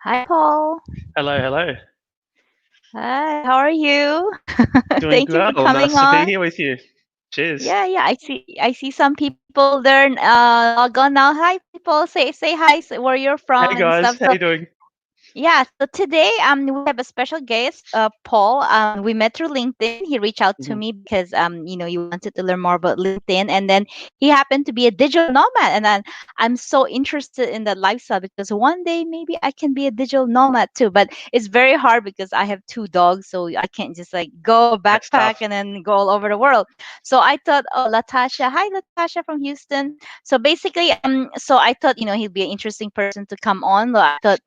Hi, Paul. Hello, hello. Hi, how are you? Doing Thank you for well. coming Nice to be on. here with you. Cheers. Yeah, I see some people there log on now. Hi, people. Say hi, say where you're Hey from and guys, stuff. how So you doing? yeah, so today we have a special guest, Paul. We met through LinkedIn. He reached out to Mhm. me because you wanted to learn more about LinkedIn, and then he happened to be a digital nomad, and then I'm so interested in that lifestyle because one day maybe I can be a digital nomad too. But it's very hard because I have two dogs, so I can't just like go That's backpack tough. and then go all over the world. So I thought, oh, Latasha, hi, Latasha from Houston. So basically, so I thought he'd be an interesting person to come on. I thought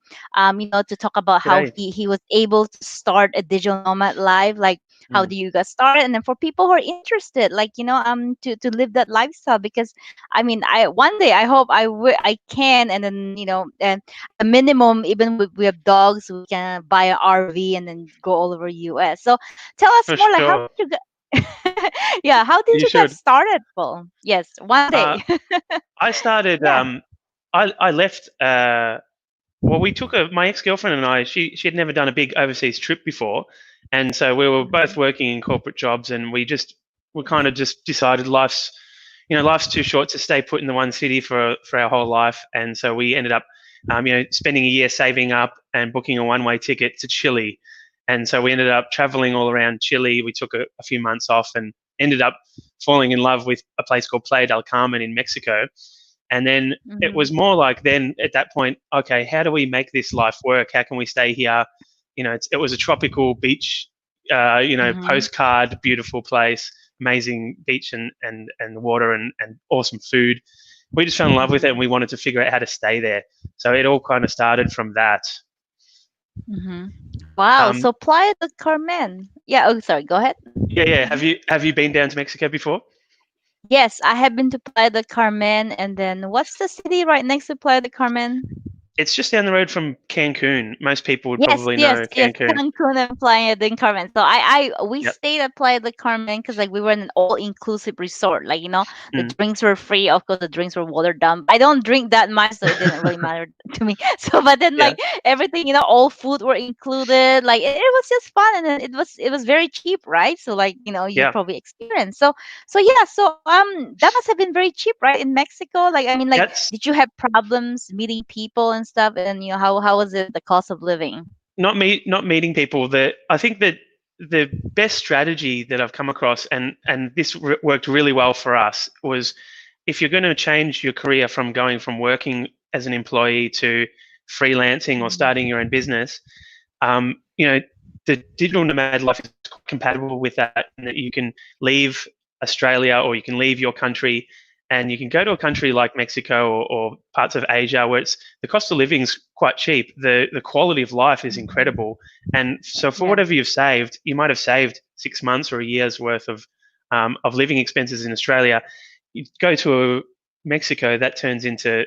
to talk about how G'day. he was able to start a digital nomad life, like how Mm. do you get started, and then for people who are interested, like to live that lifestyle. Because I mean, I one day I hope I can, and then and a minimum, even we have dogs, we can buy an RV and then go all over US. So tell us For more, like how sure. did you get yeah, how did You you get should. started, Paul? Yes, one Uh, day. I started. Yeah. I left. Well, we took my ex-girlfriend and I. She had never done a big overseas trip before, and so we were both Mhm. working in corporate jobs, and we kind of just decided life's too short to stay put in the one city for our whole life, and so we ended up, spending a year saving up and booking a one-way ticket to Chile, and so we ended up traveling all around Chile. We took a few months off and ended up falling in love with a place called Playa del Carmen in Mexico, and then it Mhm. was more like then at that point, okay, how do we make this life work? How can we stay here? It was a tropical beach, Mhm. postcard, beautiful place, amazing beach and water and awesome food. We just fell in love with it and Mhm. we wanted to figure out how to stay there. So it all kind of started from that. Mhm. Wow. Um, So Playa del Carmen. Yeah. Oh, sorry. Go ahead. yeah, yeah. Have you been down to Mexico before? Yes, I have been to Playa del Carmen, and then what's the city right next to Playa del Carmen? It's just down the road from Cancun. Most people would Yes, probably yes, know yes. Cancun. Cancun and Playa del Carmen. So we Yep. stayed at Playa del Carmen because like we were in an all-inclusive resort. Like the Mm. drinks were free. Of course, the drinks were watered down. I don't drink that much, so it didn't really matter to me. So, but then Yeah. like everything, all food were included. Like it was just fun, and then it was very cheap, right? So like you Yeah. probably experienced. So yeah, so that must have been very cheap, right, in Mexico? Like I mean, like That's did you have problems meeting people and stuff? And how was it, the cost of living? not meeting people. That I think that the best strategy that I've come across, and this worked really well for us, was if you're going to change your career from going from working as an employee to freelancing or Mhm. starting your own business, um, you know, the digital nomad life is compatible with that, in that you can leave Australia or you can leave your country and you can go to a country like Mexico or parts of Asia where the cost of living is quite cheap. The quality of life is Mhm. incredible. And so for Yeah. whatever you've saved, you might have saved 6 months or a year's worth of living expenses in Australia. You go to Mexico, that turns into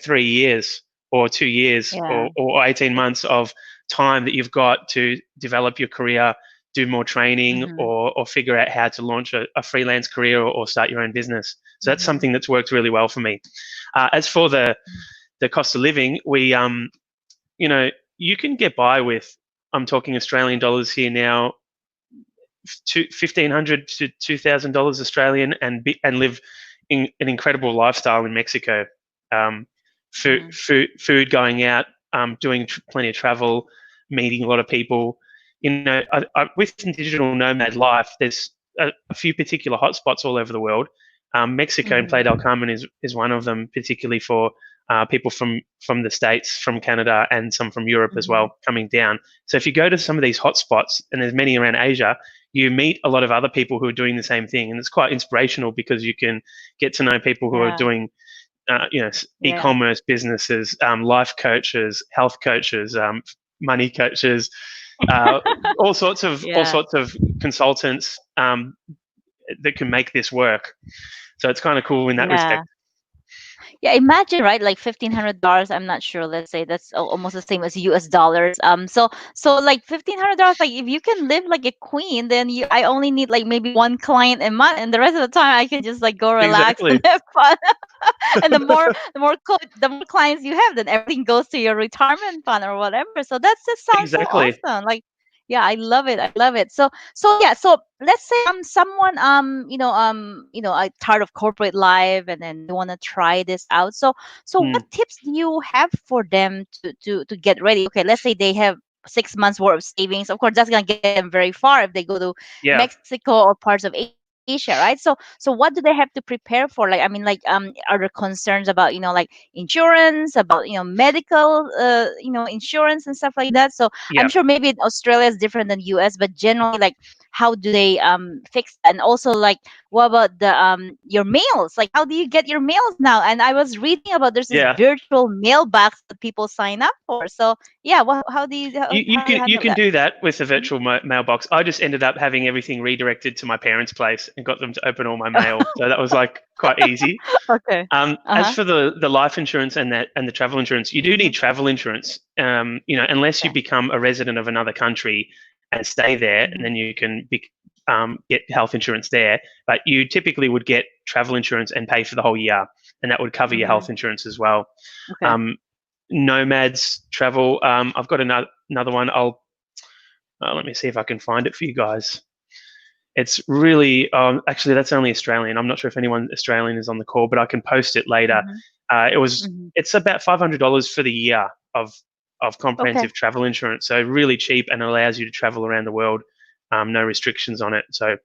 3 years or 2 years Yeah. or 18 months of time that you've got to develop your career, do more training, Mhm. or figure out how to launch a freelance career or start your own business. So that's Mhm. something that's worked really well for me. As for the cost of living, you know, you can get by with. I'm talking Australian dollars here now, 1,500 to $2,000 Australian, and live in an incredible lifestyle in Mexico. Um, Mhm. food going out, doing plenty of travel, meeting a lot of people. With digital nomad life, there's a few particular hotspots all over the world. Mexico and Playa del Mhm. Carmen is one of them, particularly for people from the States, from Canada, and some from Europe as Mhm. well coming down. So if you go to some of these hotspots, and there's many around Asia, you meet a lot of other people who are doing the same thing, and it's quite inspirational because you can get to know people who are Yeah. doing, Yeah. e-commerce businesses, life coaches, health coaches, money coaches, uh, all Yeah. sorts of consultants that can make this work. So it's kind of cool in that Yeah. respect. Yeah, imagine, right? Like $1,500. I'm not sure. Let's say that's almost the same as US dollars. So like $1,500. Like if you can live like a queen, then I only need like maybe one client a month, and the rest of the time I can just like go relax and Exactly. have fun. And the more clients you have, then everything goes to your retirement fund or whatever. So that sounds so Exactly. awesome. Like, yeah, I love it. I love it. So yeah, so let's say someone tired of corporate life, and then they want to try this out. So what Mm. tips do you have for them to get ready? Okay, let's say they have 6 months worth of savings. Of course, that's gonna get them very far if they go to Yeah. Mexico or parts of Asia, right? So what do they have to prepare for? Like, I mean, like, are there concerns about, like, insurance, about, medical, insurance and stuff like that? So I'm Yeah. sure maybe in Australia is different than US, but generally, like, how do they fix that? And also, like, what about the your mails? Like, how do you get your mails now? And I was reading about there's this Yeah. virtual mailbox that people sign up for. So yeah, how do you You how do you can you handle can that? do that with the Mhm. virtual mailbox. I just ended up having everything redirected to my parents' place and got them to open all my mail. So that was like quite easy. Okay. As Uh-huh. for the life insurance and the travel insurance, you do Mhm. need travel insurance. Unless you Okay. become a resident of another country and stay there, and then Mhm. you can get health insurance there. But you typically would get travel insurance and pay for the whole year, and that would cover your health Mhm. insurance as well. Okay. Um, Nomads travel. I've got another one. I'll let me see if I can find it for you guys. It's really actually that's only Australian. I'm not sure if anyone Australian is on the call, but I can post it later. Mhm. Mhm. It's about $500 for the year of Okay. comprehensive travel insurance. So really cheap and allows you to travel around the world, no restrictions on it. So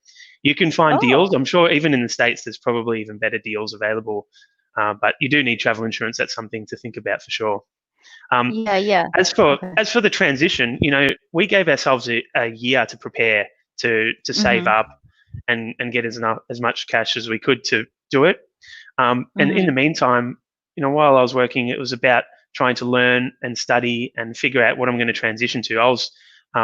you can find deals. Oh. I'm sure even in the States there's probably even better deals available. But you do need travel insurance. That's something to think about for sure. Um, Yeah, yeah. Okay. as for the transition, we gave ourselves a year to prepare to save Mhm. up and get as much cash as we could to do it. And in the Mhm. meantime, while I was working, it was about trying to learn and study and figure out what I'm going to transition to. I was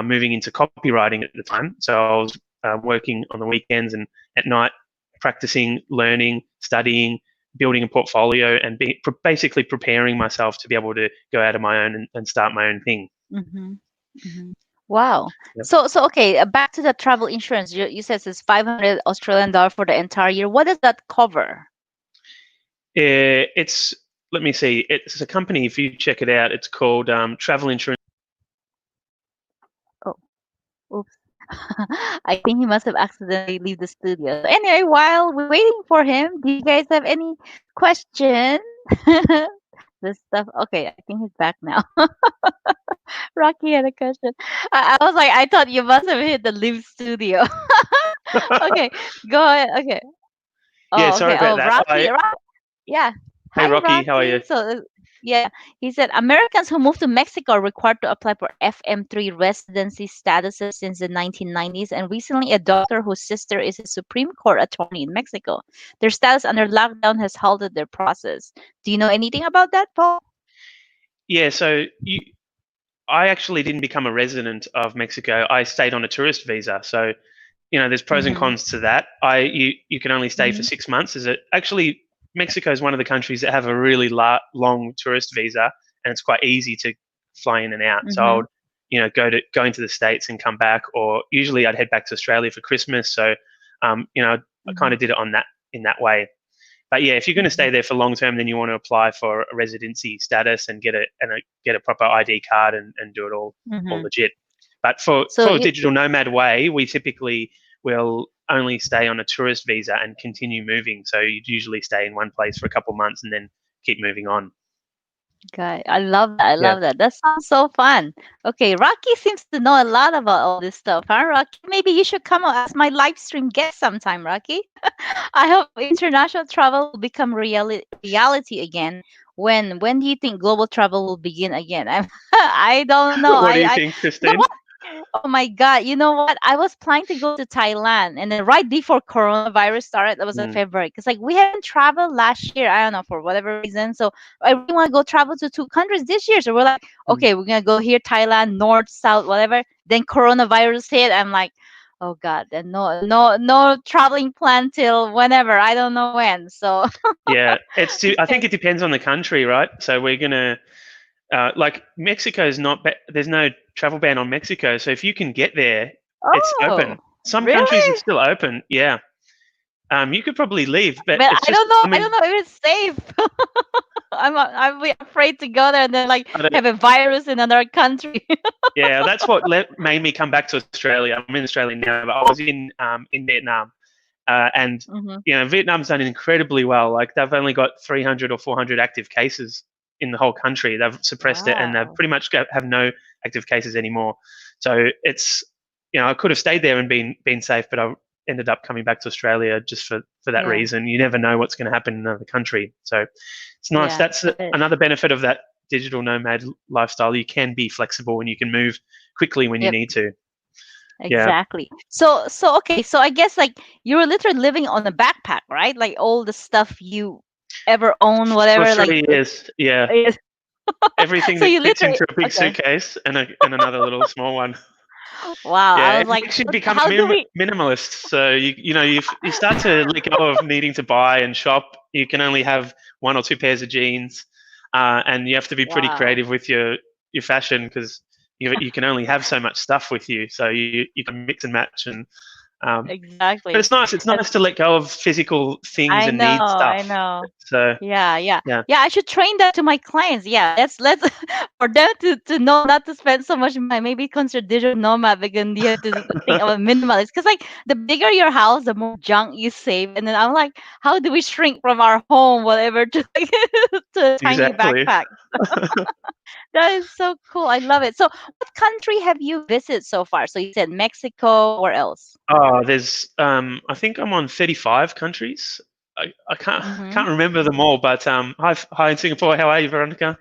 moving into copywriting at the time, so I was working on the weekends and at night, practicing, learning, studying, building a portfolio, and basically preparing myself to be able to go out on my own and start my own thing. Mhm. Mhm. Wow. Yep. So okay, back to the travel insurance. You said it's 500 Australian dollar for the entire year. What does that cover? It's let me see. It's a company. If you check it out, it's called Travel Insurance. Oh, oops. I think he must have accidentally leave the studio. So anyway, while we're waiting for him, do you guys have any question? This stuff. Okay, I think he's back now. Rocky had a question. I was like, I thought you must have hit the leave studio. Okay, go ahead. Okay. Yeah, Oh, sorry okay. about Oh, that. Yeah. Hey, Hi, Rocky, how are you? Rocky. So, yeah, he said Americans who move to Mexico are required to apply for FM3 residency statuses since the 1990s. And recently, a doctor whose sister is a Supreme Court attorney in Mexico. Their status under lockdown has halted their process. Do you know anything about that, Paul? Yeah, so I actually didn't become a resident of Mexico. I stayed on a tourist visa. So, there's pros and Mm-hmm. cons to that. You can only stay for Mm-hmm. 6 months. Is it actually Mexico is one of the countries that have a really long tourist visa, and it's quite easy to fly in and out. So I Mm-hmm. would, go into the States and come back, or usually I'd head back to Australia for Christmas. So, I kind Mm-hmm. of did it on that in that way. But yeah, if you're going to Mm-hmm. stay there for long term, then you want to apply for a residency status and get a proper ID card and do it all Mm-hmm. legit. But for So a you, digital nomad way, we typically will only stay on a tourist visa and continue moving. So you'd usually stay in one place for a couple of months and then keep moving on. guy, I love that. I Yeah. love that. That sounds so fun. Okay, Rocky seems to know a lot about all this stuff, huh, Rocky? Maybe you should come as my live stream guest sometime, Rocky. I hope international travel will become reality again. When do you think global travel will begin again? I don't know. What do you I think, you know Christine? what? Oh my God. You know what? I was planning to go to Thailand, and then right before coronavirus started, that was in Mm, February. Because like we haven't traveled last year. I don't know, for whatever reason. So I really want to go travel to two countries this year. So we're like, mm. okay, we're gonna go here, Thailand, north, south, whatever. Then coronavirus hit. I'm like, Oh God, and no traveling plan till whenever. I don't know when. So Yeah, I think okay. it depends on the country, right? So we're gonna like Mexico's not. There's no travel ban on Mexico, so if you can get there, it's Oh, open. Some countries are really? still open. Yeah, you could probably leave, but But it's I just. don't know. I I mean, don't know if it's safe. I'm afraid to go there and then like I don't, have a virus in another country. yeah, that's what made me come back to Australia. I'm in Australia now, but I was in Vietnam, and Hmm. Vietnam's done incredibly well. Like they've only got 300 or 400 active cases in the whole country. They've suppressed it, and they've Wow. pretty much have no active cases anymore. So it's I could have stayed there and been safe, but I ended up coming back to Australia just for that Yeah. reason. You never know what's going to happen in another country, so it's nice. Yeah. That's another benefit of that digital nomad lifestyle. You can be flexible and you can move quickly when you Yep. need to. Yeah, Exactly. So okay. So I guess like you were literally living on a backpack, right? Like all the stuff you ever own, for whatever. Like 3 years. Yeah, yes. everything So that you fits literally into a big okay. suitcase and another little small one. Wow. I Yeah, was it like, makes you become a how do we? minimalist. So you start to let go of needing to buy and shop. You can only have one or two pairs of jeans, and you have to be pretty Wow. creative with your fashion because you can only have so much stuff with you. So you can mix and match um, but Exactly. it's nice. It's nice to let go of physical things I and know, need I stuff. know. So Yeah, yeah. yeah, Yeah, I should train that to my clients. Yeah, let's for them to know not to spend so much money. Maybe consider digital nomad because you have to think about minimalist. Because like the bigger your house, the more junk you save. And then I'm like, how do we shrink from our home, whatever, to like to a tiny exactly. backpack? That is so cool. I love it. So, what country have you visited so far? So you said Mexico. Where else? Oh, there's I think I'm on 35 countries. I Mm-hmm. can't remember them all, but hi in Singapore. How are you, Veronica?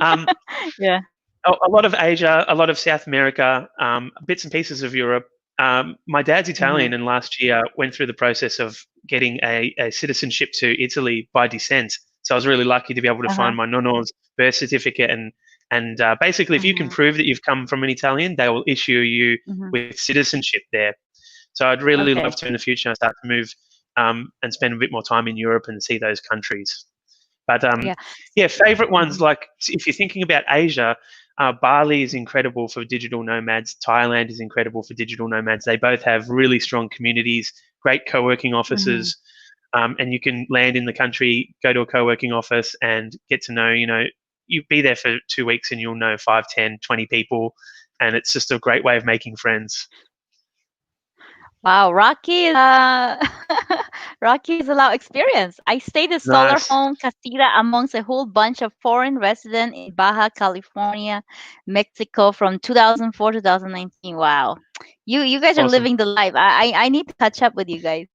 Um, Yeah. a lot of Asia, a lot of South America, bits and pieces of Europe. My dad's Mm-hmm. Italian, and last year went through the process of getting a citizenship to Italy by descent. So I was really lucky to be able to Uh-huh. find my nonno's birth certificate, and basically, if you can Mm-hmm. prove that you've come from an Italian, they will issue you Mm-hmm. with citizenship there. So I'd really love Okay. to in the future start to move and spend a bit more time in Europe and see those countries. But Yeah. yeah, favorite ones Mm-hmm. like if you're thinking about Asia, Bali is incredible for digital nomads. Thailand is incredible for digital nomads. They both have really strong communities, great co-working Mm-hmm. offices, and you can land in the country, go to a co-working office, and get to know. You be there for 2 weeks and you'll know 5, 10, 20 people, and it's just a great way of making friends. Wow, Rocky is Rocky is a lot of experience. I stayed in solar Nice, home casita amongst a whole bunch of foreign residents in Baja California, Mexico from 2004 to 2019. Wow, you guys are awesome. living the life. I need to catch up with you guys.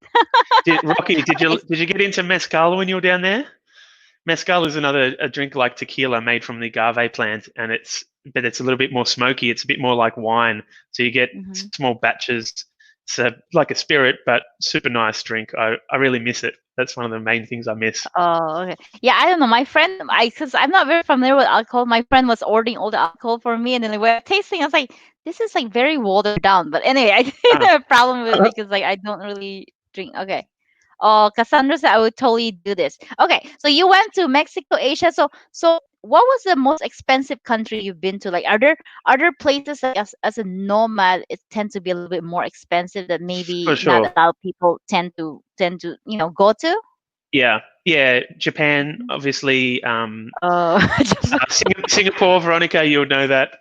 Rocky, Okay. did you get into mezcal when you were down there? Mezcal is another a drink like tequila made from the agave plant, and it's a little bit more smoky. It's a bit more like wine, so you get Mhm. small batches. It's like a spirit, but super nice drink. I really miss it. That's one of the main things I miss. Oh, okay. Yeah, I don't know. My friend, because I'm not very familiar with alcohol. My friend was ordering all the alcohol for me, and then we were tasting. I was like, "This is like very watered down." But anyway, I didn't Ah, have a problem with it because like I don't really drink. Okay. Oh, Cassandra said I would totally do this. Okay, so you went to Mexico, Asia. So what was the most expensive country you've been to? Like, are there places like as a nomad, it tends to be a little bit more expensive that for maybe not sure. a lot of people tend to go to? Yeah, yeah. Japan, obviously. Oh, Singapore, Veronica, you'll know that.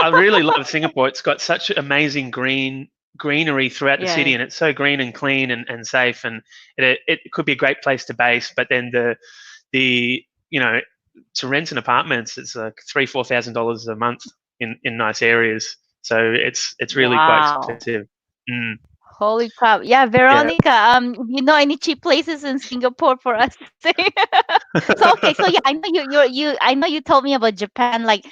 I really love Singapore. It's got such amazing greenery throughout the yeah, city, yeah. and it's so green and clean and safe, and it could be a great place to base. But then the to rent an apartment, it's like $3,000-4,000 a month in nice areas. So it's really quite Wow. expensive. Mm, Holy crap. Yeah, yeah. Veronica, if you know any cheap places in Singapore for us to stay? So okay, so yeah, I know I know you told me about Japan, like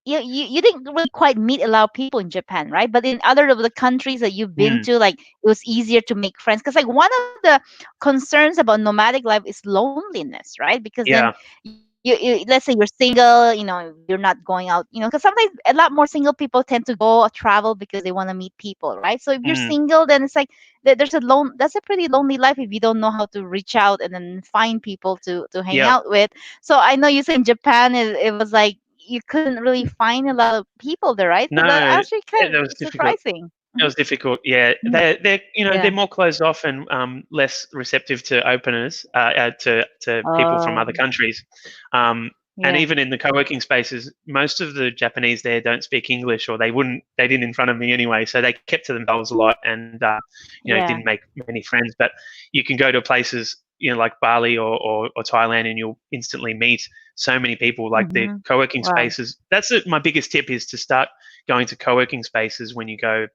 you didn't really quite meet a lot of people in Japan, right? But in other of the countries that you've been Mm, to, like it was easier to make friends. Because like one of the concerns about nomadic life is loneliness, right? Because then yeah. you let's say you're single, you're not going out, because sometimes a lot more single people tend to go travel because they want to meet people, right? So if you're Mm, single, then it's like that's a pretty lonely life if you don't know how to reach out and then find people to hang yeah. out with. So I know you said in Japan it was like you couldn't really find a lot of people there, right? So that No, actually kind that of was difficult. surprising. It was difficult. Yeah, Yeah. they're Yeah. they're more closed off and less receptive to openers, to people from other Oh, countries. And yeah. even in the co-working spaces, most of the Japanese there don't speak English, or they didn't in front of me anyway. So they kept to themselves a lot, and Yeah. didn't make many friends. But you can go to places like Bali or Thailand, and you'll instantly meet so many people. Like the Mm-hmm. co-working Wow. spaces. My biggest tip is to start going to co-working spaces when you go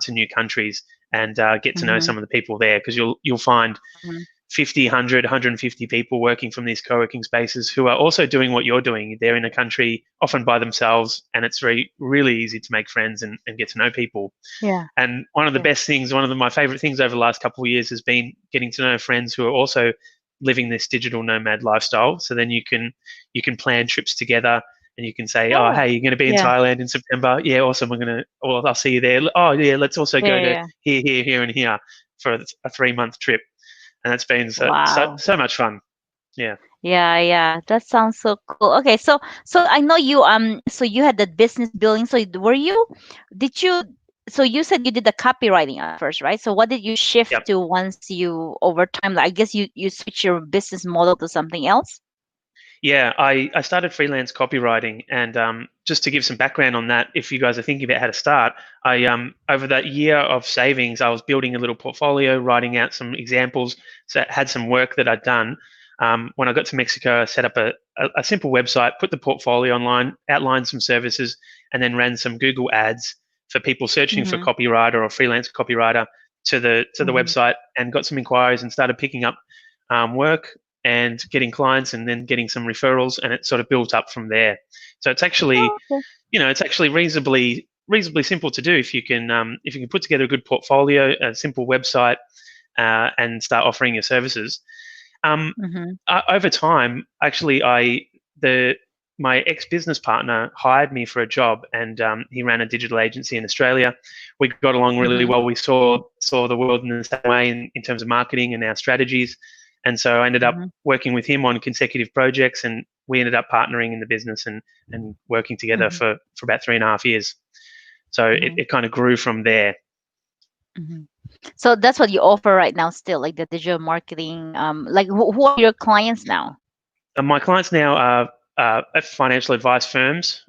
to new countries and get to know Mm-hmm. some of the people there, because you'll find Mm-hmm. 50, 100, 150 people working from these co-working spaces who are also doing what you're doing. They're in a country often by themselves, and it's really easy to make friends and get to know people. Yeah. And one of the Yeah. best things, one of my favorite things over the last couple of years has been getting to know friends who are also living this digital nomad lifestyle. So then you can plan trips together, and you can say, oh, Oh, hey, you're going to be in yeah. Thailand in September. Yeah, awesome. Well, I'll see you there. Oh, yeah, let's also Yeah. go Yeah. to Yeah. here, and here for a 3-month trip. And it's been Wow. so much fun. Yeah. Yeah, yeah. That sounds so cool. Okay, so I know you so you had the business building. So did you so you said you did the copywriting at first, right? So what did you shift Yep. to once you over time? Like, I guess you switch your business model to something else? Yeah, I started freelance copywriting, and just to give some background on that, if you guys are thinking about how to start, I over that year of savings, I was building a little portfolio, writing out some examples. So I had some work that I'd done. When I got to Mexico, I set up a simple website, put the portfolio online, outlined some services, and then ran some Google ads for people searching for Mm-hmm. copywriter or freelance copywriter to the Mm-hmm. website, and got some inquiries and started picking up work and getting clients, and then getting some referrals, and it sort of built up from there. So it's actually, Oh, okay. it's actually reasonably simple to do if you can put together a good portfolio, a simple website, and start offering your services. Um, Mm-hmm. Over time, actually, the my ex business partner hired me for a job, and he ran a digital agency in Australia. We got along really Mm-hmm. well. We saw the world in the same way in terms of marketing and our strategies, and so I ended up Mm-hmm. working with him on consecutive projects, and we ended up partnering in the business and working together Mm-hmm. for about 3.5 years. So it kind of grew from there. Mm-hmm. So that's what you offer right now still, like the digital marketing. Like who are your clients now? And my clients now are financial advice firms,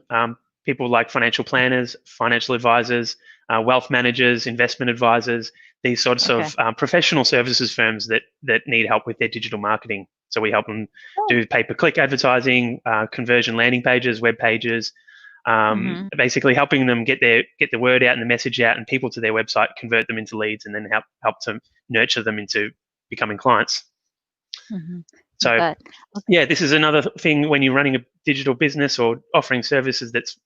people like financial planners, financial advisors, wealth managers, investment advisors, these sorts Okay. of professional services firms that need help with their digital marketing. So we help them Oh. do pay-per-click advertising, conversion landing pages, web pages, Mm-hmm. basically helping them get the word out and the message out, and people to their website, convert them into leads, and then help to nurture them into becoming clients. Mm-hmm. So Got okay. yeah, this is another thing when you're running a digital business or offering services that's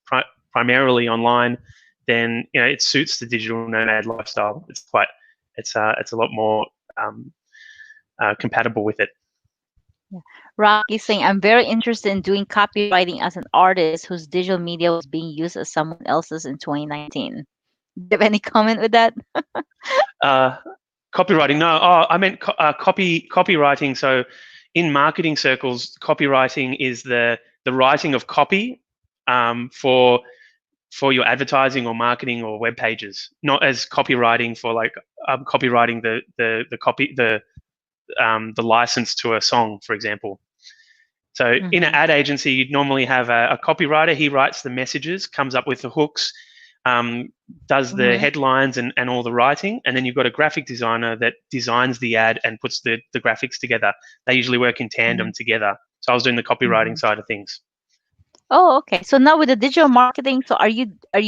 primarily online. Then it suits the digital nomad lifestyle. It's a lot more um, compatible with it. Yeah. Rocky saying, I'm very interested in doing copywriting as an artist whose digital media was being used as someone else's in 2019. Do you have any comment with that? Uh, Copywriting? No, I meant copywriting. So in marketing circles, copywriting is the writing of copy for your advertising or marketing or web pages, not as copywriting for like copywriting the license to a song, for example. So in an Mm-hmm. ad agency, you'd normally have a copywriter. He writes the messages, comes up with the hooks, um, does the Mm-hmm. headlines and all the writing, and then you've got a graphic designer that designs the ad and puts the graphics together. They usually work in Mm-hmm. tandem together. So I was doing the copywriting Mm-hmm. side of things. Oh, okay. So now with the digital marketing, so are you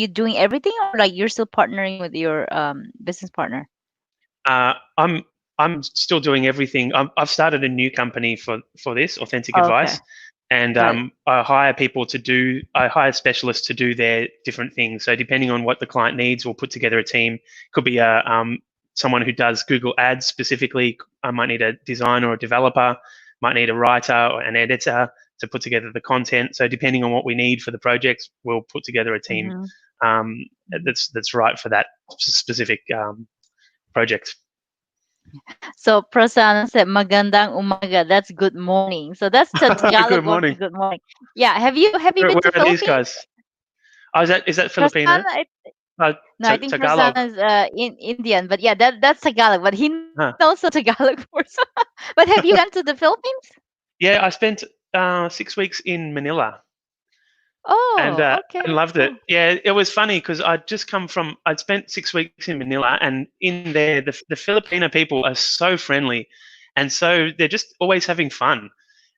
doing everything, or like you're still partnering with your business partner? I'm still doing everything. I've started a new company for this Authentic Oh, okay. Advice, and Got it. I hire specialists to do their different things. So depending on what the client needs, we'll put together a team. Could be someone who does Google Ads specifically. I might need a designer or a developer. Might need a writer or an editor. to put together the content. So depending on what we need for the projects, we'll put together a team Mm-hmm. that's right for that specific project. So Prasanna said magandang umaga. That's good morning. So that's the Tagalog Good word for morning. good morning. Yeah. Have you Where, been where to are these Philippines? guys? Oh, is that Filipino? Prasanna, no, I think Tagalog. Prasanna is in Indian, but yeah, that's Tagalog. But he knows the Huh. Tagalog words. But have you gone to the Philippines? Yeah, I spent 6 weeks in Manila and Oh, I okay, loved it. cool. Yeah, it was funny because I'd spent 6 weeks in Manila, and in there, the Filipino people are so friendly, and so they're just always having fun.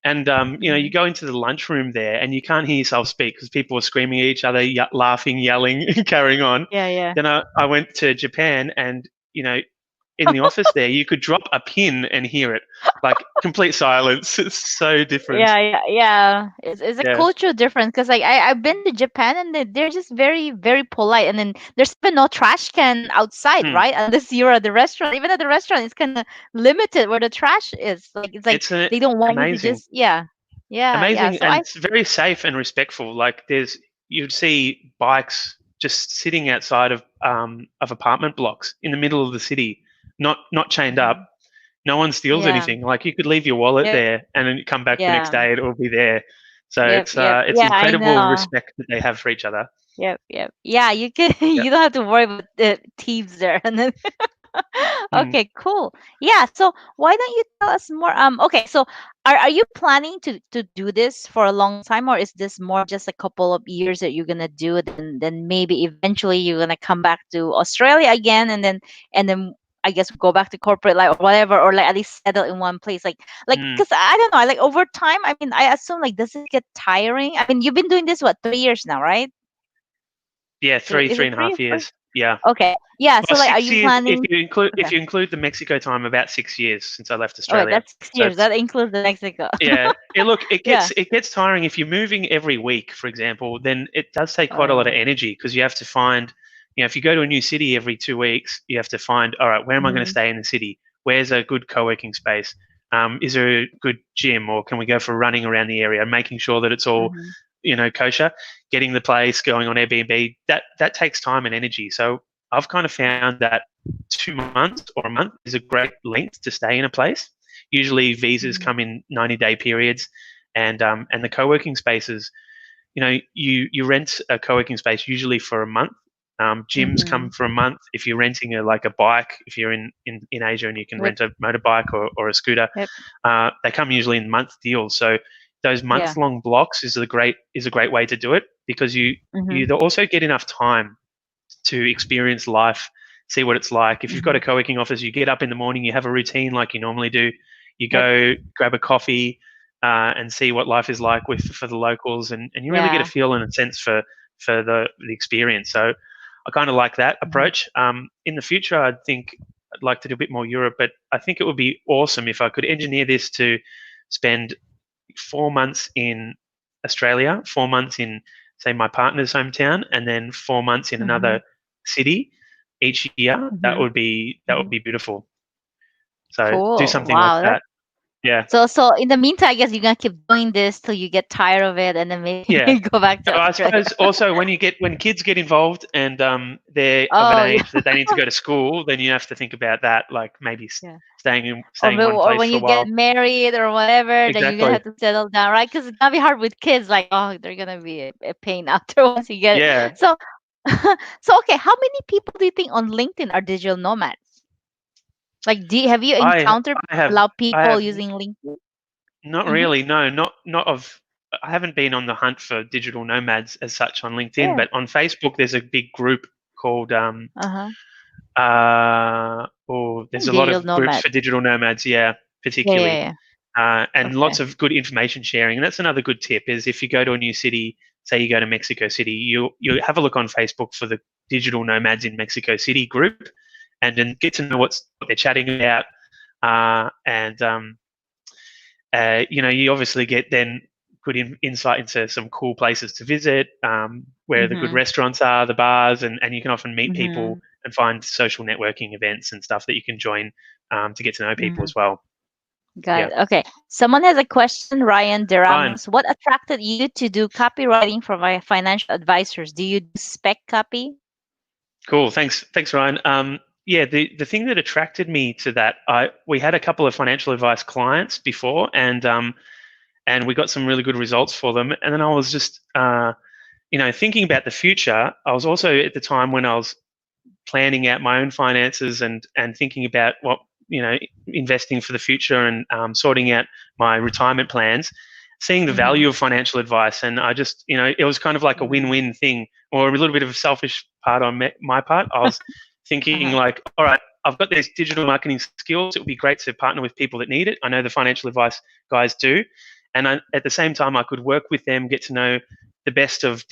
And you Hmm. go into the lunchroom there, and you can't hear yourself speak because people are screaming at each other, laughing, yelling, carrying on. Yeah, yeah. Then I went to Japan, and in the office there, you could drop a pin and hear it, like complete silence. It's so different. Yeah, yeah, yeah. It's a Yeah. cultural difference because like I've been to Japan and they're just very very polite, and then there's even no trash can outside, Hmm. right? Unless you're at the restaurant. Even at the restaurant, it's kind of limited where the trash is. Like it's like It's they don't want you to amazing. just yeah. Amazing, So and I it's very safe and respectful. Like you'd see bikes just sitting outside of apartment blocks in the middle of the city, not chained up. Mhm. No one steals Yeah, anything. Like you could leave your wallet yep, there, and then you come back the next yeah, day, it'll be there. So yep. it's Yeah, I incredible know. respect that they have for each other. Yep. Yeah, you can Yep. you don't have to worry about the thieves there, and then Mm, okay, cool. Yeah, so why don't you tell us more? Okay, so are you planning to do this for a long time, or is this more just a couple of years that you're gonna do, then maybe eventually you're gonna come back to Australia again, and then I guess go back to corporate life or whatever, or like at least settle in one place, like mm. because I don't know, like over time, I mean, I assume like does it get tiring? I mean, you've been doing this what 3 years now, right? Yeah, Is three it and a three? half years. Yeah. Okay, yeah. Well, So like, are you 6 years planning? if Okay, you include the Mexico time, about 6 years since I left okay, Australia. that's six So years. it's That includes the Mexico. yeah. Look, Yeah. it gets tiring if you're moving every week, for example. Then it does take Oh quite a lot of yeah. energy because you have to find, if you go to a new city every 2 weeks, you have to find, all right, where am I going to Mhm. stay in the city? Where's a good co-working space? Is there a good gym, or can we go for running around the area? Making sure that it's all, Mhm. kosher. Getting the place going on Airbnb, that takes time and energy. So I've kind of found that 2 months or a month is a great length to stay in a place. Usually visas Mhm. come in 90-day periods, and the co-working spaces, you rent a co-working space usually for a month. Gyms come Mhm. for a month. If you're renting like a bike, if you're in Asia and you can Yep. rent a motorbike or a scooter, Yep. they come usually in month deals. So those Yeah. month-long blocks is a great way to do it because you Mhm. also get enough time to experience life, see what it's like. If you've got a Mhm. co-working office, you get up in the morning, you have a routine like you normally do. You Yep. go grab a coffee and see what life is like for the locals, and you really get a Yeah. feel and a sense for the experience. So I kind of like that Mhm. approach. In the future, I think I'd like to do a bit more Europe, but I think it would be awesome if I could engineer this to spend 4 months in Australia, 4 months in, say, my partner's hometown, and then 4 months in another Mhm. city each year. That Mhm. would be that would Mhm. be beautiful. So do Cool. something like Wow. that. Yeah, So in the meantime, I guess you're gonna keep doing this till you get tired of it, and then maybe yeah. go back to So I Australia. suppose also when kids get involved and they're of an Oh yeah. age that they need to go to school, then you have to think about that, like maybe Yeah. staying in one Or place when for you a get while. married or whatever, then you're gonna Exactly. have to settle down, right? Because it's gonna be hard with kids. Like, oh, they're gonna be a pain after once you get it. Yeah. So, so okay, how many people do you think on LinkedIn are digital nomads? Like, have you I encountered I have a lot of I people have using LinkedIn? Not Mm-hmm. really, no, not of. I haven't been on the hunt for digital nomads as such on LinkedIn, Yeah. but on Facebook there's a big group called Uh huh. there's a lot Digital of groups nomad. for digital nomads, yeah, Yeah, yeah, particularly, yeah. and Okay. lots of good information sharing. And that's another good tip is if you go to a new city, say you go to Mexico City, you have a look on Facebook for the digital nomads in Mexico City group, and then get to know what they're chatting about, and you obviously get then good insight into some cool places to visit, where the good Mm-hmm. restaurants are, the bars, and you can often meet Mm-hmm. people and find social networking events and stuff that you can join to get to know people Mm-hmm. as well. Got Yeah, it. Okay. Someone has a question, Ryan Ryan. Deramos. What attracted you to do copywriting for my financial advisors? Do you do spec copy? Cool. Thanks, Ryan. Yeah, the thing that attracted me to that, we had a couple of financial advice clients before, and we got some really good results for them. And then I was just, thinking about the future. I was also at the time when I was planning out my own finances and thinking about what investing for the future and sorting out my retirement plans, seeing the Mm-hmm. value of financial advice. And I just, it was kind of like a win-win thing, or a little bit of a selfish part on my part. I was thinking Uh-huh. like, all right, I've got these digital marketing skills. It would be great to partner with people that need it. I know the financial advice guys do, and at the same time I could work with them, get to know the best of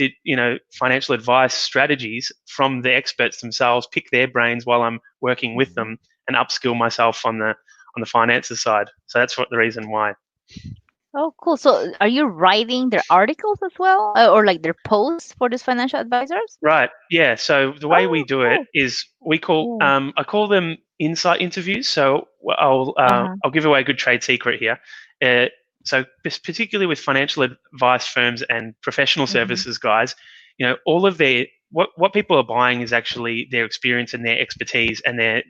financial advice strategies from the experts themselves, pick their brains while I'm working with Mhm. them, and upskill myself on the finances side. So that's what the reason why. Oh, cool. So are you writing their articles as well, or like their posts for these financial advisors? Right. Yeah. So the way we Oh, do it cool. is we call Yeah. I call them insight interviews. So Uh-huh. I'll give away a good trade secret here. Uh, so particularly with financial advice firms and professional Mm-hmm. services guys, all of their what people are buying is actually their experience and their expertise and their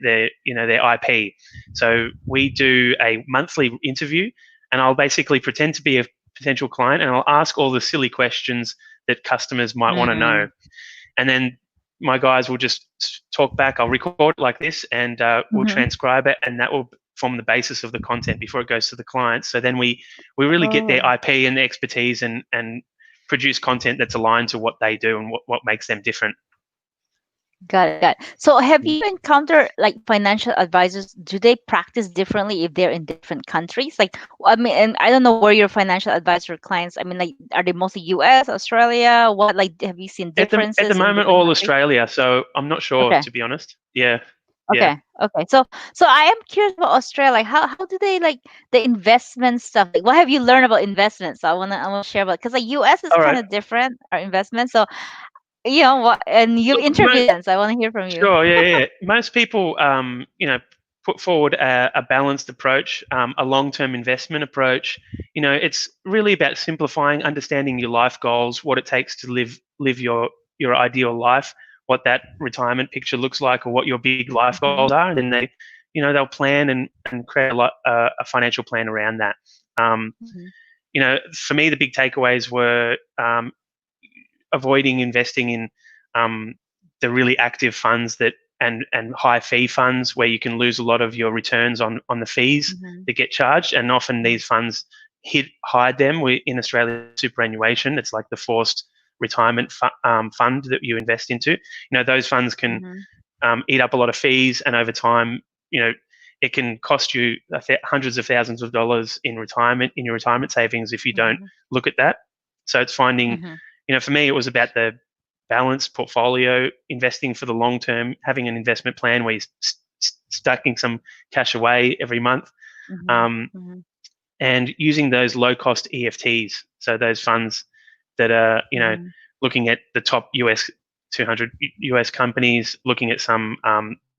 IP. So we do a monthly interview, and I'll basically pretend to be a potential client, and I'll ask all the silly questions that customers might want to know, Mm-hmm. and then my guys will just talk back. I'll record it like this, and we'll Mm-hmm. transcribe it, and that will form the basis of the content before it goes to the client. So then we really get their Oh. IP and their expertise, and produce content that's aligned to what they do and what makes them different. Got it. Got it. So have you encountered like financial advisors? Do they practice differently if they're in different countries? Like, I mean, and I don't know where your financial advisor clients, I mean, like, are they mostly US, Australia? What, like, have you seen At the differences in moment, different all countries? Australia. So I'm not sure, Okay. to be honest. Yeah, yeah. Okay. Okay. So I am curious about Australia. Like, how do they like the investment stuff? Like, what have you learned about investments? So I wanna share about, because like US is All kind right. of different, our investment. So what, and you've Look, interviewed them, so I want to hear from you. sure, yeah, yeah. Most people, put forward a balanced approach, a long-term investment approach. It's really about simplifying, understanding your life goals, what it takes to live your ideal life, what that retirement picture looks like, or what your big life goals Mhm. are, and then they'll plan and create a financial plan around that. Um, Mhm. for me, the big takeaways were avoiding investing in um, the really active funds and high fee funds where you can lose a lot of your returns on the fees Mhm. that get charged, and often Mhm. these funds hide them. We in Australia, superannuation, it's like the forced retirement fund that you invest into. Those funds can Mhm. eat up a lot of fees, and over time, you know it can cost you hundreds of thousands of dollars in your retirement savings if you don't Mhm. look at that. So it's finding, Mhm. for me, it was about the balanced portfolio, investing for the long term, having an investment plan where you're stacking some cash away every month, Mhm. um, Mhm. and using those low cost EFTs. So those funds that are, Mhm. looking at the top US 200 US companies, looking at some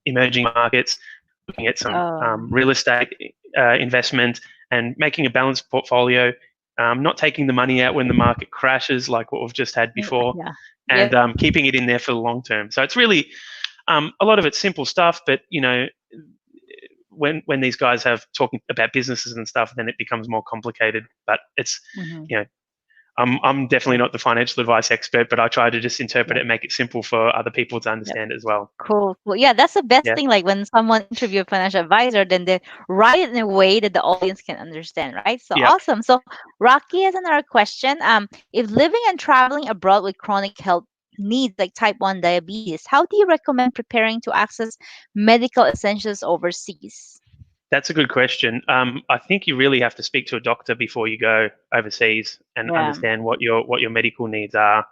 emerging markets, looking at some Oh, real estate investment, and making a balanced portfolio. Not taking the money out when the market crashes, like what we've just had before, yeah. and Yep. keeping it in there for the long term. So it's really a lot of it's simple stuff, but when these guys have talking about businesses and stuff, then it becomes more complicated. But it's Mhm. you know I'm definitely Yep. not the financial advice expert, but I try to just interpret it Yep. and make it simple for other people to Yep. understand it as well. Cool. Well, yeah, that's the best Yeah, thing. Like when someone interview a financial advisor, then they write it in a way that the audience can understand, right? So yeah. awesome. So Rocky has another question. If living and traveling abroad with chronic health needs like type 1 diabetes, how do you recommend preparing to access medical essentials overseas? That's a good question. I think you really have to speak to a doctor before you go overseas and Yeah. understand what your medical needs are.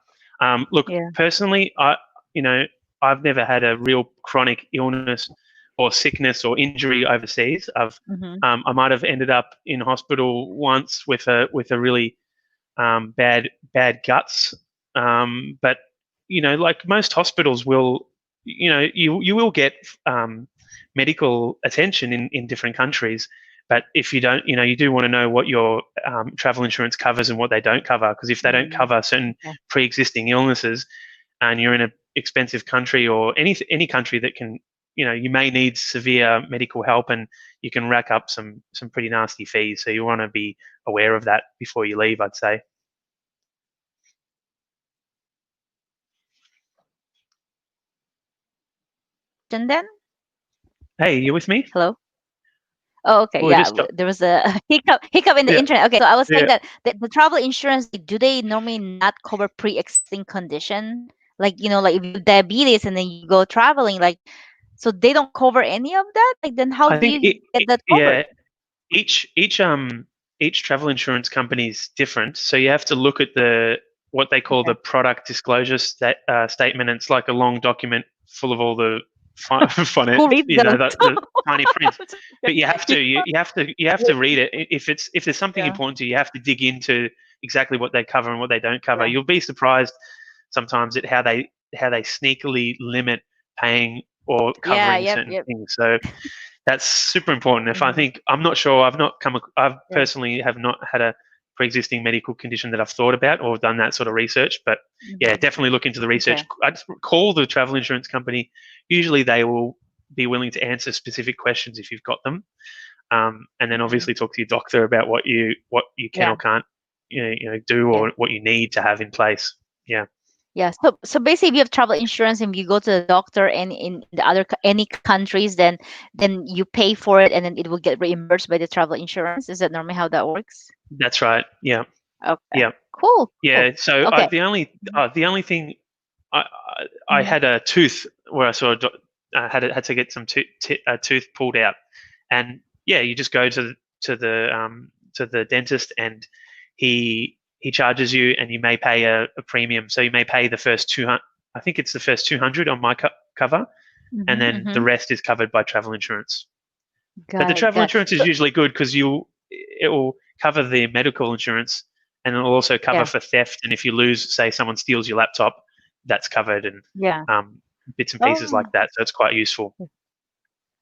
Look, Yeah. personally, you know I've never had a real chronic illness or sickness or injury overseas. Mm-hmm. I might have ended up in hospital once with a really bad guts, but like most hospitals will, you will get medical attention in different countries. But if you don't, you do want to know what your travel insurance covers and what they don't cover, because if they don't Mm, cover certain okay. pre-existing illnesses, and you're in an expensive country or any country that can, you may need severe medical help, and you can rack up some pretty nasty fees. So you want to be aware of that before you leave, I'd say. And then, Hey, you with me? hello. Oh, okay. Well, we Yeah, just got, there was a hiccup in the yeah, internet. Okay, so I was saying yeah. that the travel insurance, like, do they normally not cover pre-existing condition? Like, like if you have diabetes and then you go traveling, like, so they don't cover any of that. Like, then how I do think you get that covered? yeah, each travel insurance company is different, so you have to look at what they call Okay. the product disclosure statement. It's like a long document full of all the fun, Who reads those? the tiny print. But you have Yeah. to you have to read it. If there's something Yeah. important to you, you have to dig into exactly what they cover and what they don't cover. Yeah. You'll be surprised sometimes at how they sneakily limit paying or Yeah. covering Yep. certain Yep. things. So that's super important. If I Hmm. think I'm not sure, I've Yeah. personally have not had a pre-existing medical condition that I've thought about or done that sort of research. But yeah, Hmm. definitely look into the research. Okay. I just call the travel insurance company. Usually, they will be willing to answer specific questions if you've got them, and then Hmm. obviously talk to your doctor about what you can Yeah. or can't do, Yeah. or what you need to have in place. Yeah, Yeah. So basically, if you have travel insurance and you go to the doctor and in the any countries, then you pay for it and then it will get reimbursed by the travel insurance. Is that normally how that works? that's right. Yeah, Okay. yeah, Cool. Cool. yeah. So Okay. the only thing I, I Mm-hmm. had a tooth where I saw had to get some a tooth pulled out, and yeah, you just go to the dentist, and he charges you, and you may pay a premium. So you may pay the first 200. I think it's the first 200 on my cover, and Mm-hmm. then the Mm-hmm. rest is covered by travel insurance. But the Got it. travel Got it. insurance is So usually good because it will cover the medical insurance, and it will also cover yeah. for theft. And if you lose, say someone steals your laptop, that's covered, and Yeah. um, bits and pieces like Oh. that. So it's quite useful.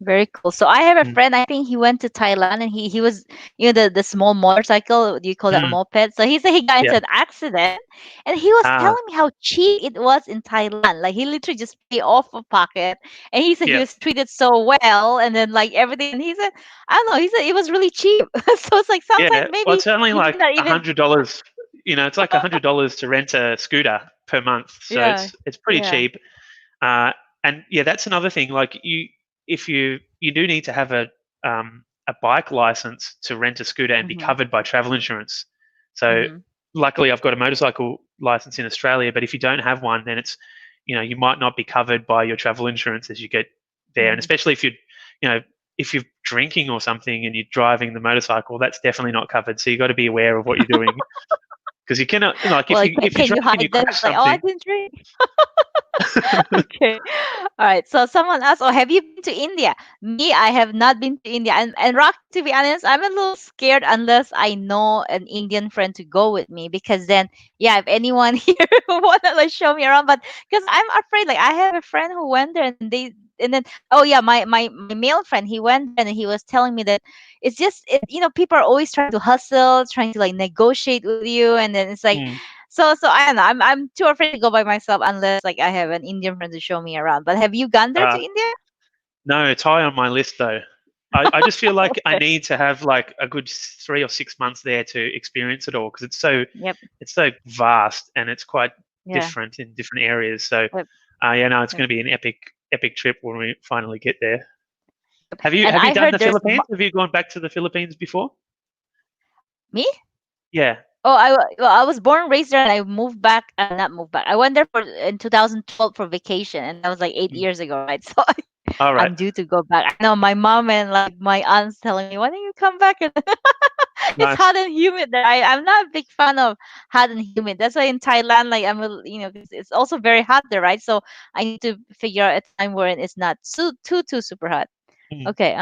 Very cool. So I have a Mm. friend. I think he went to Thailand and he was the small motorcycle. Do you call that a Mm. moped? So he said he got Yeah. into an accident, and he was Ah. telling me how cheap it was in Thailand. Like he literally just paid off a pocket, and he said he Yeah. was treated so well, and then like everything. And he said, I don't know. He said it was really cheap. So it's like sometimes Yeah. Well, maybe it's only you like might not a even. hundred dollars. It's like $100 to rent a scooter per month. So Yeah. it's pretty Yeah. cheap. Uh, and yeah, that's another thing. Like if you do need to have a bike license to rent a scooter and be Mhm. covered by travel insurance. So Mhm. luckily, I've got a motorcycle license in Australia. But if you don't have one, then it's you might not be covered by your travel insurance as you get there. And Mhm. especially you know if you're drinking or something and you're driving the motorcycle, that's definitely not covered. So you got to be aware of what you're doing, because you cannot, like, if Well, you can you drink and you hide that? crash It's like, oh, I something. didn't drink. Okay. All right. So someone asked, "Oh, have you been to India?" Me, I have not been to India. And Rock, to be honest, I'm a little scared unless I know an Indian friend to go with me, because then, yeah, if anyone here who wanna like show me around, but because I'm afraid, like I have a friend who went there and then oh yeah, my male friend, he went there and he was telling me that it's just people are always trying to hustle, trying to like negotiate with you, and then it's like Mm. so I don't know. I'm too afraid to go by myself unless like I have an Indian friend to show me around. But have you gone there to uh, India? no, it's high on my list though. I just feel like I Okay. need to have like a good 3 or 6 months there to experience it all, because Yep. it's so vast, and it's quite Yeah. different in different areas. So Yep. yeah, no, it's Yep. going to be an epic trip when we finally get there. Yep. Have you And have you I done heard the there's Philippines? Have you gone back to the Philippines before? me. Yeah. Oh, well, I was born and raised there, and I moved back. Not moved back. I went there for in 2012 for vacation, and that was like eight Mm. years ago, right? So All right. I'm due to go back. I know my mom and like my aunts telling me, "Why don't you come back?" And it's Nice. hot and humid there. I'm not a big fan of hot and humid. That's why in Thailand, like 'cause it's also very hot there, right? So I need to figure out a time where it's not too super hot. Mm. Okay.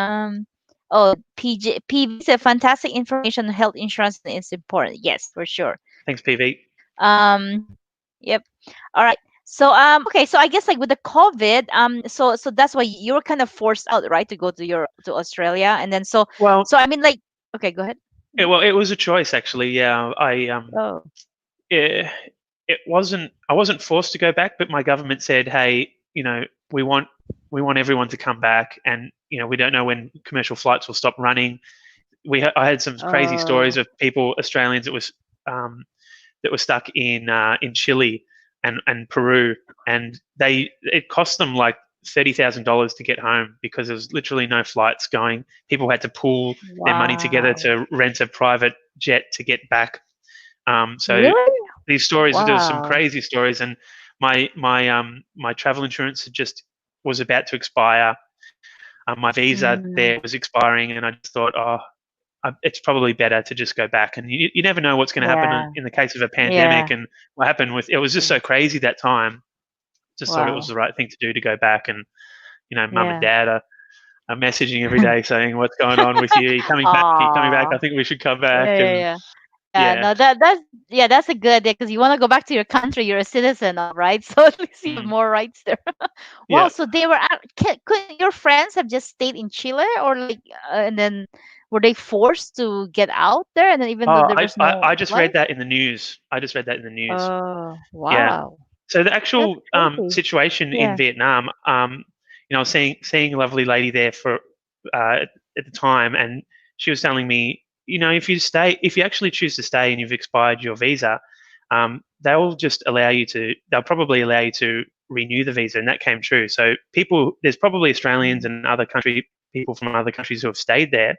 Oh, PV said fantastic information on health insurance is important. Yes, for sure. Thanks, PV. Um. Yep. All right. So okay, so I guess like with the COVID, so that's why you were kind of forced out, right, to go to your to Australia, and then Well, so I mean like okay, go ahead. it, Mhm. well, it was a choice actually. Yeah, Oh. it, it wasn't. I wasn't forced to go back, but my government said, "Hey, we want we want everyone to come back, and we don't know when commercial flights will stop running." I had some crazy stories Oh. of people, Australians, um, that were stuck in Chile and Peru, and it cost them like $30,000 to get home because there was literally no flights going. People had to pool their money together Wow. to rent a private jet to get back. So Really? these stories, there were some Wow. crazy stories, and my travel insurance was about to expire. My visa Mm, there was expiring, and I just thought, oh, it's probably better to just go back. And you never know what's going to happen yeah. in the case of a pandemic. Yeah. And what happened with it was just so crazy that time. Just thought it was Wow. the right thing to do to go back. And mum and Yeah. dad are messaging every day saying, "What's going on with you? Are you coming back? Are you coming back? Aw. I think we should come Yeah, back." yeah, And yeah. Yeah, yeah, no, that's yeah, that's a good idea because you want to go back to your country. You're a citizen, all right? So at least you have mm, more rights there. Wow, yeah. so they were could your friends have just stayed in Chile or like and then were they forced to get out there and then even though Oh, there was no I just read flight? that in the news. I just read that in the news. Oh, Yeah. wow. So the That's actual crazy. situation in Yeah. Vietnam, I was seeing a lovely lady there for at the time, and she was telling me, if you actually choose to stay and you've expired your visa, they'll probably allow you to renew the visa, and that came true. So there's probably Australians Mm, and other people from other countries who have stayed there,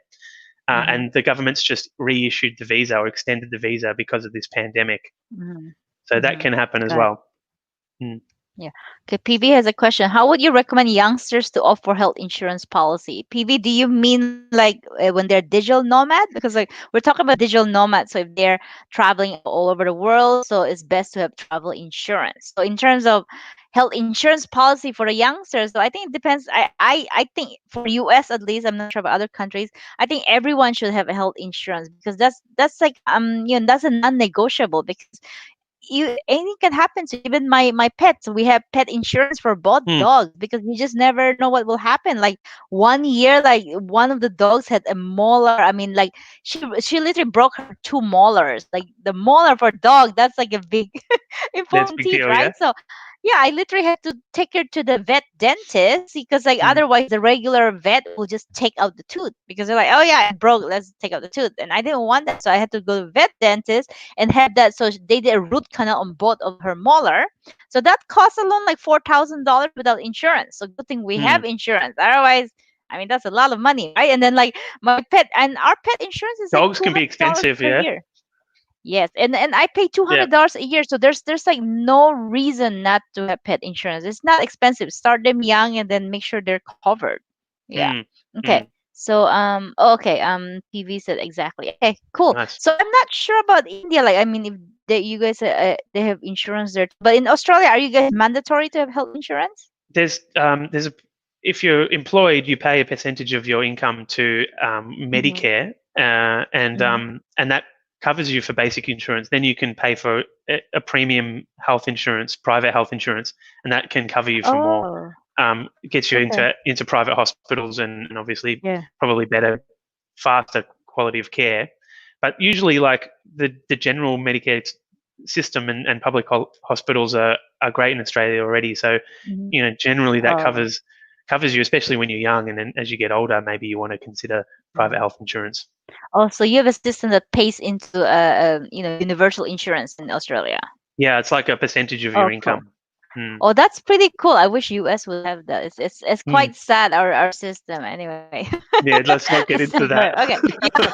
mhm, and the government's just reissued the visa or extended the visa because of this pandemic. mhm, So that mhm. can happen as Got it. well. Mm. Yeah. Okay, PV has a question. How would you recommend youngsters to opt for health insurance policy? PV, do you mean like when they're digital nomad? Because like we're talking about digital nomads, so if they're traveling all over the world, so it's best to have travel insurance. So in terms of health insurance policy for the youngsters, so I think it depends. I think for US at least, I'm not sure about other countries. I think everyone should have a health insurance because that's like that's a non-negotiable because anything can happen to even my pets. We have pet insurance for both Mm. dogs because you just never know what will happen. Like one year, like one of the dogs had a molar. I mean, like she literally broke her two molars. Like the molar for a dog, that's like a big That's a important big teeth, deal, yeah. right? So yeah, I literally had to take her to the vet dentist because like Mm. otherwise the regular vet will just take out the tooth because they're like, oh yeah, it broke, let's take out the tooth, and I didn't want that, so I had to go to the vet dentist and have that. So they did a root canal on both of her molar. So that cost alone like $4,000 without insurance. So good thing we Mm. have insurance. Otherwise, I mean that's a lot of money, right? And then like my pet and our pet insurance is like Dogs two can be hundred dollars expensive, per yeah. year. Yes, and I pay two Yeah. hundred dollars a year, so there's like no reason not to have pet insurance. It's not expensive. Start them young and then make sure they're covered. Yeah. Mm. Okay. Mm. So okay, PV said exactly. Okay, cool. Nice. So I'm not sure about India. Like I mean, if you guys they have insurance there, but in Australia, are you guys mandatory to have health insurance? There's a if you're employed, you pay a percentage of your income to Mm-hmm. Medicare, Mm-hmm. and that covers you for basic insurance. Then you can pay for a premium health insurance, private health insurance, and that can cover you for more. Oh, It gets you okay. into private hospitals and obviously Yeah. probably better, faster quality of care. But usually, like the general Medicare system and public hospitals are great in Australia already. So, Mm-hmm. generally that Oh. covers you, especially when you're young, and then as you get older, maybe you want to consider private health insurance. Oh, so you have a system that pays into universal insurance in Australia. Yeah, it's like a percentage of your Oh, cool. income. Mm. Oh, that's pretty cool. I wish US would have that. It's Mm. quite sad our system anyway. Yeah, let's not get It's into sad, but that. okay. Yeah.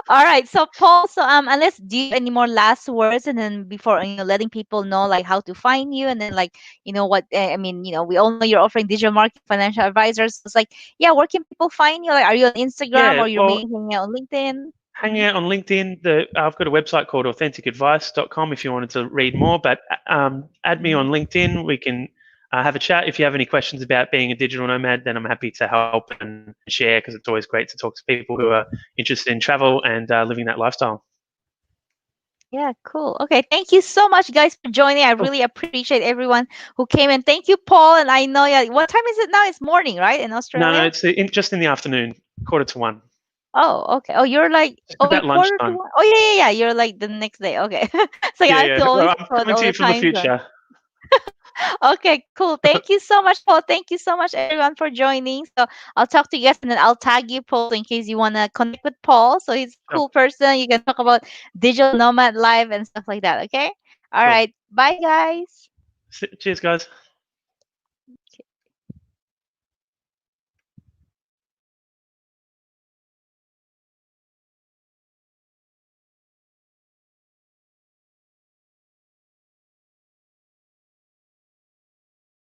All right. So Paul, so unless do you have any more last words and then before letting people know like how to find you and then like what I mean, we all know you're offering digital marketing financial advisors. So it's like, yeah, where can people find you? Like are you on Instagram Yeah, or you're well, mainly hanging out on LinkedIn? hang out on LinkedIn. I've got a website called authenticadvice.com if you wanted to read more. But add me Mhm. on LinkedIn. We can have a chat. If you have any questions about being a digital nomad, then I'm happy to help and share because it's always great to talk to people who are interested in travel and living that lifestyle. Yeah, cool. Okay, thank you so much, guys, for joining. I Cool. really appreciate everyone who came, and thank you, Paul. And I know, yeah, what time is it now? It's morning, right, in No, Australia? it's just in the afternoon, 1:45. Oh, okay. Oh, you're like, Just oh, you're about quarter to lunchtime. one. Oh, yeah, yeah, yeah. You're like the next day. Okay. So yeah, Yeah, I have to yeah. Well, always I'm put coming all to the you from the time zone. future. Okay, cool. Thank you so much, Paul. Thank you so much, everyone, for joining. So I'll talk to you guys, and then I'll tag you, Paul, in case you wanna connect with Paul. So he's a Sure. cool person. You can talk about digital nomad life and stuff like that. Okay. All Cool. right. Bye, guys. Cheers, guys.